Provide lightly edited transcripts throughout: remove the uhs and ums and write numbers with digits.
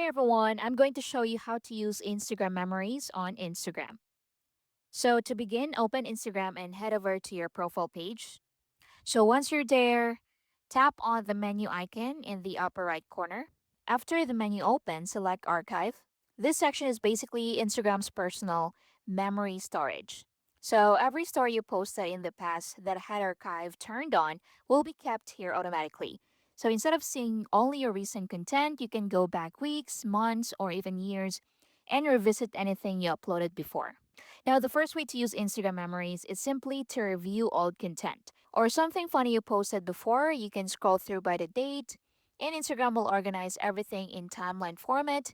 Hey everyone, I'm going to show you how to use Instagram memories on Instagram. So to begin, open Instagram and head over to your profile page. So once you're there, tap on the menu icon in the upper right corner. After the menu opens, select Archive. This section is basically Instagram's personal memory storage. So every story you posted in the past that had archive turned on will be kept here automatically. So instead of seeing only your recent content, you can go back weeks, months, or even years and revisit anything you uploaded before. Now, the first way to use Instagram memories is simply to review old content or something funny you posted before. You can scroll through by the date, and Instagram will organize everything in timeline format,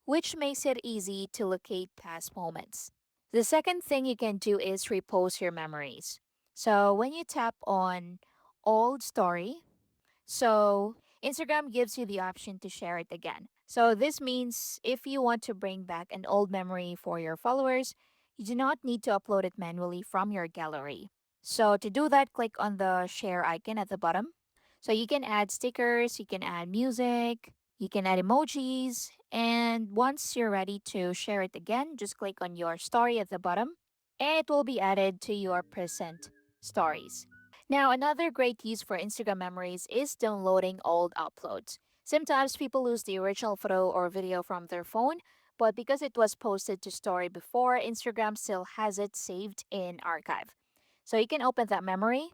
which makes it easy to locate past moments. The second thing you can do is repost your memories. So, when you tap on Old Story, Instagram gives you the option to share it again. So this means if you want to bring back an old memory for your followers, you do not need to upload it manually from your gallery. So to do that, click on the share icon at the bottom. So you can add stickers, you can add music, you can add emojis, and once you're ready to share it again, just click on your story at the bottom and it will be added to your present stories. Now, another great use for Instagram memories is downloading old uploads. Sometimes people lose the original photo or video from their phone, but because it was posted to story before, Instagram still has it saved in archive. So you can open that memory.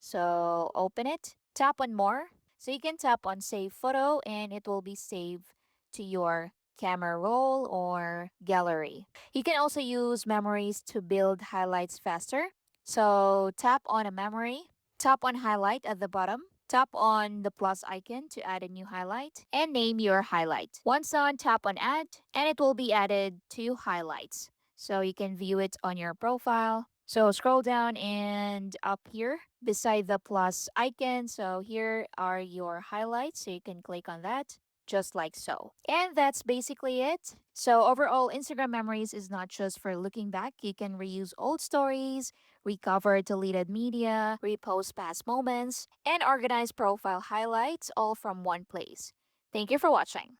So open it, tap on more. So you can tap on save photo and it will be saved to your camera roll or gallery. You can also use memories to build highlights faster. So tap on a memory, tap on highlight at the bottom, tap on the plus icon to add a new highlight, and name your highlight. Once done, tap on add, and it will be added to highlights. So you can view it on your profile. So scroll down and up here beside the plus icon. So here are your highlights. So you can click on that just like so. And that's basically it. So overall, Instagram memories is not just for looking back. You can reuse old stories, recover deleted media, repost past moments, and organize profile highlights all from one place. Thank you for watching.